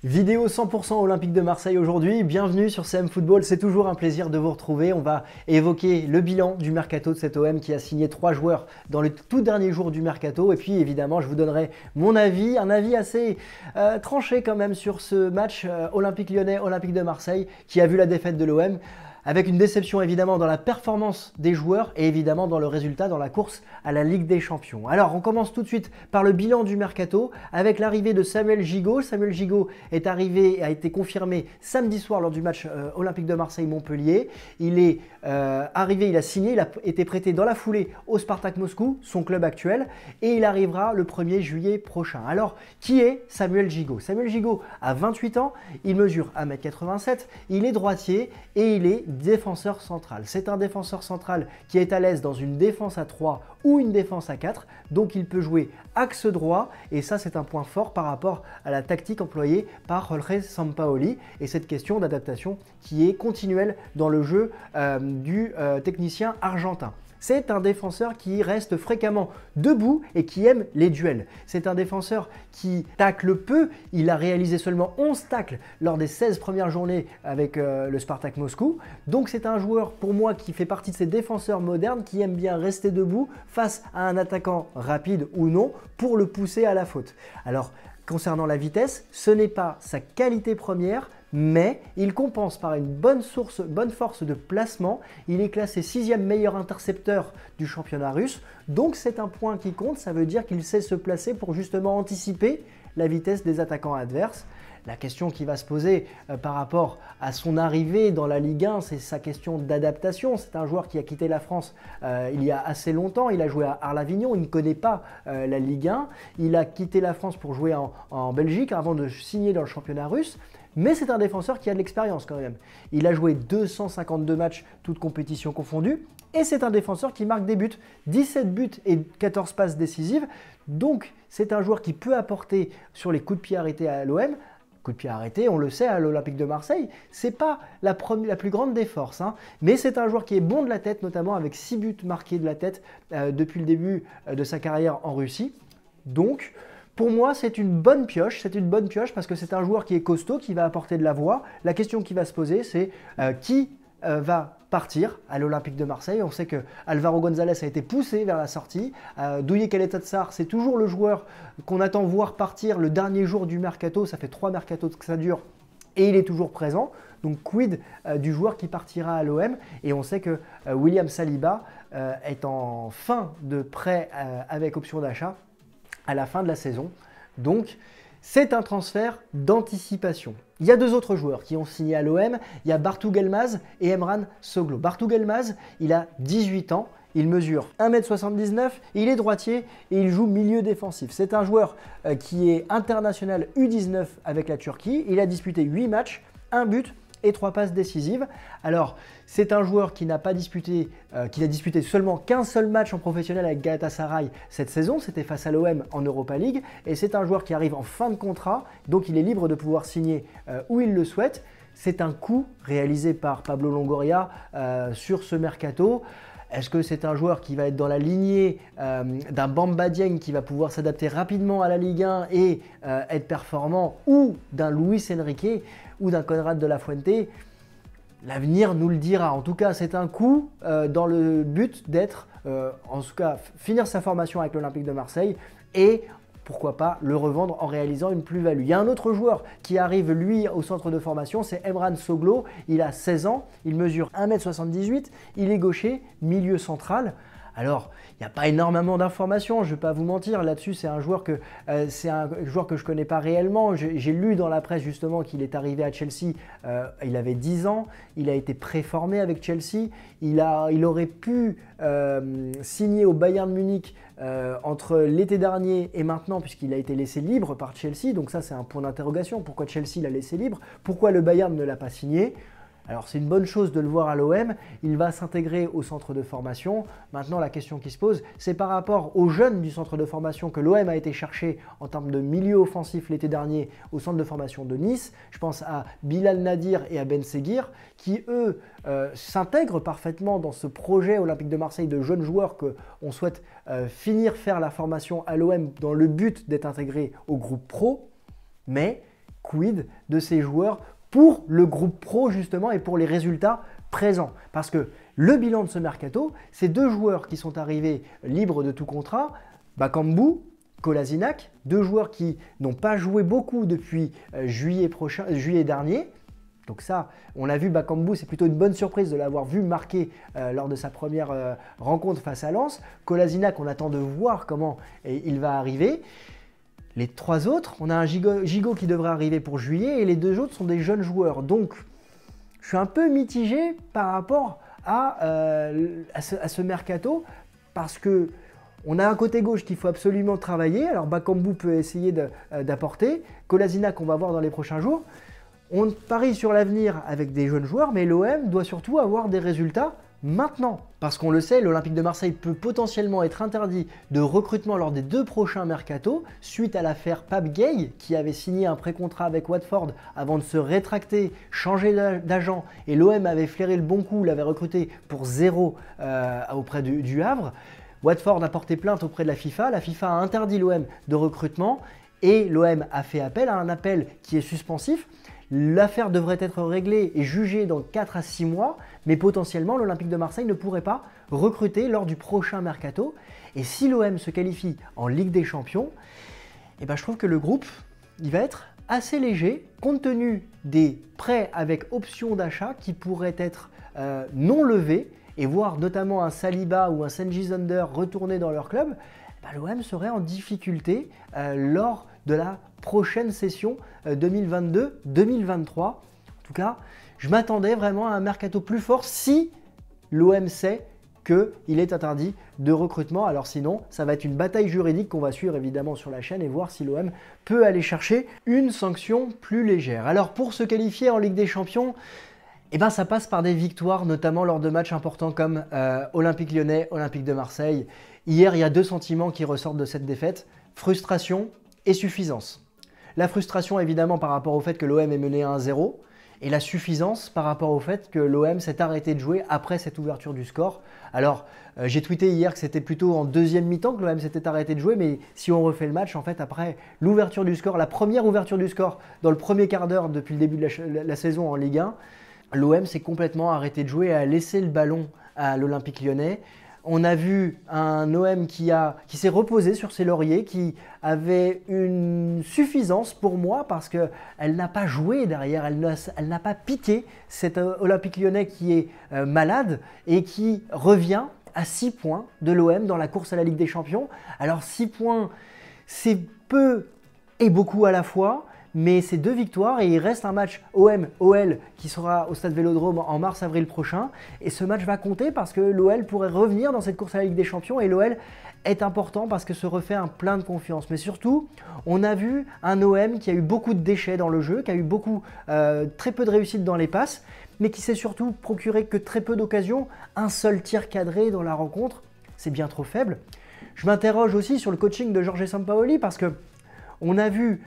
Vidéo 100% Olympique de Marseille aujourd'hui, bienvenue sur CM Football, c'est toujours un plaisir de vous retrouver. On va évoquer le bilan du mercato de cet OM qui a signé 3 joueurs dans le tout dernier jour du mercato. Et puis évidemment, je vous donnerai mon avis, un avis assez tranché quand même sur ce match Olympique Lyonnais, Olympique de Marseille qui a vu la défaite de l'OM. Avec une déception évidemment dans la performance des joueurs et évidemment dans le résultat dans la course à la Ligue des Champions. Alors on commence tout de suite par le bilan du mercato avec l'arrivée de Samuel Gigot. Samuel Gigot est arrivé et a été confirmé samedi soir lors du match Olympique de Marseille-Montpellier. Il est arrivé, il a signé, il a été prêté dans la foulée au Spartak Moscou, son club actuel, et il arrivera le 1er juillet prochain. Alors qui est Samuel Gigot? Samuel Gigot a 28 ans, il mesure 1m87, il est droitier et il est défenseur central. C'est un défenseur central qui est à l'aise dans une défense à 3 ou une défense à 4, donc il peut jouer axe droit et ça c'est un point fort par rapport à la tactique employée par Jorge Sampaoli et cette question d'adaptation qui est continuelle dans le jeu du technicien argentin. C'est un défenseur qui reste fréquemment debout et qui aime les duels. C'est un défenseur qui tacle peu. Il a réalisé seulement 11 tacles lors des 16 premières journées avec le Spartak Moscou. Donc c'est un joueur pour moi qui fait partie de ces défenseurs modernes qui aiment bien rester debout face à un attaquant rapide ou non pour le pousser à la faute. Alors concernant la vitesse, ce n'est pas sa qualité première, mais il compense par une bonne force de placement. Il est classé 6e meilleur intercepteur du championnat russe, donc c'est un point qui compte. Ça veut dire qu'il sait se placer pour justement anticiper la vitesse des attaquants adverses. La question qui va se poser par rapport à son arrivée dans la Ligue 1, c'est sa question d'adaptation. C'est un joueur qui a quitté la France il y a assez longtemps. Il a joué à Arles-Avignon, il ne connaît pas la Ligue 1. Il a quitté la France pour jouer en Belgique avant de signer dans le championnat russe. Mais c'est un défenseur qui a de l'expérience quand même. Il a joué 252 matchs, toutes compétitions confondues. Et c'est un défenseur qui marque des buts, 17 buts et 14 passes décisives. Donc c'est un joueur qui peut apporter sur les coups de pied arrêtés à l'OM. Coup de pied arrêté, on le sait, à l'Olympique de Marseille, c'est pas la plus grande des forces, hein, mais c'est un joueur qui est bon de la tête, notamment avec 6 buts marqués de la tête depuis le début de sa carrière en Russie. Donc, pour moi, c'est une bonne pioche parce que c'est un joueur qui est costaud, qui va apporter de la voix. La question qui va se poser, c'est qui va partir à l'Olympique de Marseille. On sait que Álvaro González a été poussé vers la sortie. Douye Caleta-Car, c'est toujours le joueur qu'on attend voir partir le dernier jour du mercato. Ça fait 3 mercatos que ça dure et il est toujours présent. Donc quid du joueur qui partira à l'OM? Et on sait que William Saliba est en fin de prêt avec option d'achat à la fin de la saison. Donc c'est un transfert d'anticipation. Il y a 2 autres joueurs qui ont signé à l'OM. Il y a Bartug Elmaz et Emran Soglo. Bartug Elmaz, il a 18 ans. Il mesure 1m79, il est droitier et il joue milieu défensif. C'est un joueur qui est international U19 avec la Turquie. Il a disputé 8 matchs, 1 but et 3 passes décisives. Alors, c'est un joueur qui n'a disputé seulement qu'un seul match en professionnel avec Galatasaray cette saison, c'était face à l'OM en Europa League, et c'est un joueur qui arrive en fin de contrat, donc il est libre de pouvoir signer où il le souhaite. C'est un coup réalisé par Pablo Longoria sur ce mercato. Est-ce que c'est un joueur qui va être dans la lignée d'un Bamba Dieng qui va pouvoir s'adapter rapidement à la Ligue 1 et être performant, ou d'un Luis Enrique ou d'un Conrad de la Fuente? L'avenir nous le dira. En tout cas, c'est un coup dans le but d'être, en tout cas, finir sa formation avec l'Olympique de Marseille et pourquoi pas le revendre en réalisant une plus-value. Il y a un autre joueur qui arrive, lui, au centre de formation, c'est Emran Soglo. Il a 16 ans, il mesure 1m78, il est gaucher, milieu central. Alors, il n'y a pas énormément d'informations, je ne vais pas vous mentir, là-dessus c'est un joueur que je ne connais pas réellement. J'ai lu dans la presse justement qu'il est arrivé à Chelsea, il avait 10 ans, il a été préformé avec Chelsea, il aurait pu signer au Bayern Munich entre l'été dernier et maintenant puisqu'il a été laissé libre par Chelsea, donc ça c'est un point d'interrogation, pourquoi Chelsea l'a laissé libre, pourquoi le Bayern ne l'a pas signé? Alors c'est une bonne chose de le voir à l'OM, il va s'intégrer au centre de formation. Maintenant la question qui se pose, c'est par rapport aux jeunes du centre de formation que l'OM a été chercher en termes de milieu offensif l'été dernier au centre de formation de Nice. Je pense à Bilal Nadir et à Ben Seguir qui eux s'intègrent parfaitement dans ce projet Olympique de Marseille de jeunes joueurs qu'on souhaite finir faire la formation à l'OM dans le but d'être intégrés au groupe pro. Mais quid de ces joueurs pour le groupe pro justement et pour les résultats présents. Parce que le bilan de ce mercato, c'est 2 joueurs qui sont arrivés libres de tout contrat, Bakambu, Kolasinac, 2 joueurs qui n'ont pas joué beaucoup depuis juillet dernier. Donc ça, on l'a vu, Bakambu, c'est plutôt une bonne surprise de l'avoir vu marquer lors de sa première rencontre face à Lens. Kolasinac, on attend de voir comment il va arriver. Les 3 autres, on a un Gigot qui devrait arriver pour juillet et les 2 autres sont des jeunes joueurs. Donc, je suis un peu mitigé par rapport à ce mercato parce que on a un côté gauche qu'il faut absolument travailler. Alors Bakambu peut essayer d'apporter. Kolasinac, on va voir dans les prochains jours. On parie sur l'avenir avec des jeunes joueurs, mais l'OM doit surtout avoir des résultats maintenant. Parce qu'on le sait, l'Olympique de Marseille peut potentiellement être interdit de recrutement lors des 2 prochains mercatos, suite à l'affaire Pape Gueye, qui avait signé un pré-contrat avec Watford avant de se rétracter, changer d'agent, et l'OM avait flairé le bon coup, l'avait recruté pour 0 auprès du Havre. Watford a porté plainte auprès de la FIFA a interdit l'OM de recrutement, et l'OM a fait appel à un appel qui est suspensif. L'affaire devrait être réglée et jugée dans 4 à 6 mois, mais potentiellement l'Olympique de Marseille ne pourrait pas recruter lors du prochain mercato. Et si l'OM se qualifie en Ligue des Champions, je trouve que le groupe il va être assez léger compte tenu des prêts avec option d'achat qui pourraient être non levés et voir notamment un Saliba ou un Cengiz Under retourner dans leur club. L'OM serait en difficulté lors de la prochaine session 2022-2023. En tout cas, je m'attendais vraiment à un mercato plus fort si l'OM sait qu'il est interdit de recrutement. Alors sinon, ça va être une bataille juridique qu'on va suivre évidemment sur la chaîne et voir si l'OM peut aller chercher une sanction plus légère. Alors pour se qualifier en Ligue des Champions, ça passe par des victoires, notamment lors de matchs importants comme Olympique Lyonnais, Olympique de Marseille. Hier, il y a 2 sentiments qui ressortent de cette défaite, frustration et suffisance. La frustration évidemment par rapport au fait que l'OM est mené à 1-0 et la suffisance par rapport au fait que l'OM s'est arrêté de jouer après cette ouverture du score. Alors j'ai tweeté hier que c'était plutôt en deuxième mi-temps que l'OM s'était arrêté de jouer, mais si on refait le match, en fait après l'ouverture du score, la première ouverture du score dans le premier quart d'heure depuis le début de la saison en Ligue 1, l'OM s'est complètement arrêté de jouer et a laissé le ballon à l'Olympique Lyonnais. On a vu un OM qui s'est reposé sur ses lauriers, qui avait une suffisance pour moi parce qu'elle n'a pas joué derrière, elle n'a pas piqué cet Olympique Lyonnais qui est malade et qui revient à 6 points de l'OM dans la course à la Ligue des Champions. Alors 6 points, c'est peu et beaucoup à la fois. Mais c'est 2 victoires et il reste un match OM-OL qui sera au Stade Vélodrome en mars-avril prochain. Et ce match va compter parce que l'OL pourrait revenir dans cette course à la Ligue des Champions et l'OL est important parce que se refait un plein de confiance. Mais surtout, on a vu un OM qui a eu beaucoup de déchets dans le jeu, qui a eu très peu de réussite dans les passes, mais qui s'est surtout procuré que très peu d'occasions. Un seul tir cadré dans la rencontre, c'est bien trop faible. Je m'interroge aussi sur le coaching de Jorge Sampaoli parce que on a vu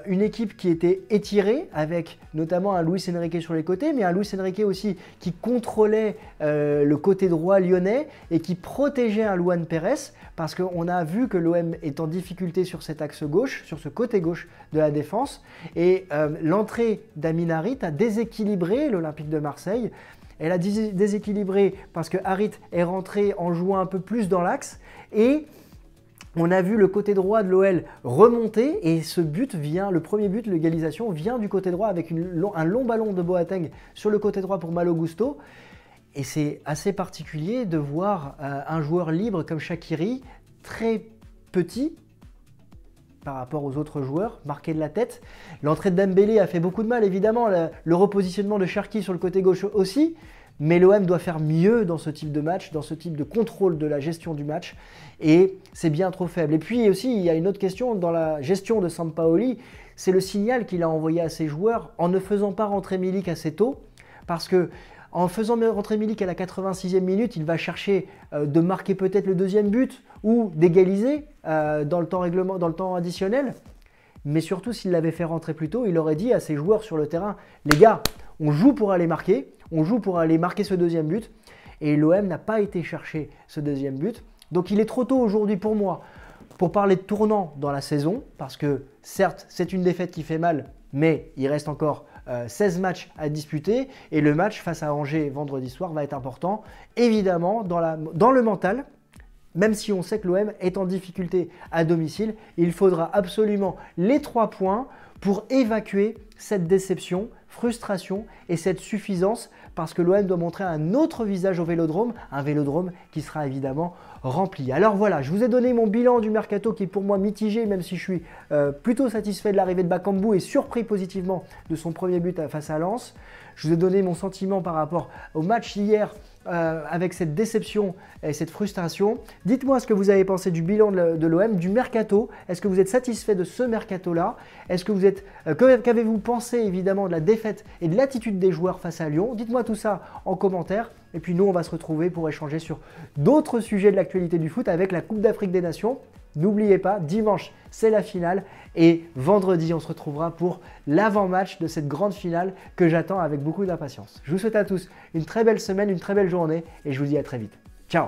une équipe qui était étirée avec notamment un Luis Enrique sur les côtés, mais un Luis Enrique aussi qui contrôlait le côté droit lyonnais et qui protégeait un Luan Pérez parce qu'on a vu que l'OM est en difficulté sur cet axe gauche, sur ce côté gauche de la défense. Et l'entrée d'Amin Harit a déséquilibré l'Olympique de Marseille. Elle a déséquilibré parce que Harit est rentré en jouant un peu plus dans l'axe et on a vu le côté droit de l'OL remonter et le premier but, l'égalisation, vient du côté droit avec un long ballon de Boateng sur le côté droit pour Malo Gusto. Et c'est assez particulier de voir un joueur libre comme Shaqiri, très petit par rapport aux autres joueurs, marqué de la tête. L'entrée de Dembélé a fait beaucoup de mal évidemment, le repositionnement de Cherki sur le côté gauche aussi. Mais l'OM doit faire mieux dans ce type de match, dans ce type de contrôle de la gestion du match. Et c'est bien trop faible. Et puis aussi, il y a une autre question dans la gestion de Sampaoli, c'est le signal qu'il a envoyé à ses joueurs en ne faisant pas rentrer Milik assez tôt. Parce que en faisant rentrer Milik à la 86e minute, il va chercher de marquer peut-être le 2e but ou d'égaliser dans le temps additionnel. Mais surtout, s'il l'avait fait rentrer plus tôt, il aurait dit à ses joueurs sur le terrain, les gars, on joue pour aller marquer. On joue pour aller marquer ce 2e but et l'OM n'a pas été chercher ce 2e but. Donc il est trop tôt aujourd'hui pour moi pour parler de tournant dans la saison parce que certes c'est une défaite qui fait mal mais il reste encore 16 matchs à disputer et le match face à Angers vendredi soir va être important. Évidemment, dans le mental, même si on sait que l'OM est en difficulté à domicile, il faudra absolument les 3 points pour évacuer cette déception, frustration et cette suffisance parce que l'OM doit montrer un autre visage au Vélodrome, un Vélodrome qui sera évidemment rempli. Alors voilà, je vous ai donné mon bilan du mercato qui est pour moi mitigé, même si je suis plutôt satisfait de l'arrivée de Bakambu et surpris positivement de son premier but face à Lens. Je vous ai donné mon sentiment par rapport au match hier avec cette déception et cette frustration. Dites-moi ce que vous avez pensé du bilan de l'OM, du mercato. Est-ce que vous êtes satisfait de ce mercato-là? Est-ce que vous êtes, qu'avez-vous pensé évidemment de la défaite et de l'attitude des joueurs face à Lyon? Dites-moi tout ça en commentaire. Et puis nous, on va se retrouver pour échanger sur d'autres sujets de l'actualité du foot avec la Coupe d'Afrique des Nations. N'oubliez pas, dimanche, c'est la finale et vendredi, on se retrouvera pour l'avant-match de cette grande finale que j'attends avec beaucoup d'impatience. Je vous souhaite à tous une très belle semaine, une très belle journée et je vous dis à très vite. Ciao!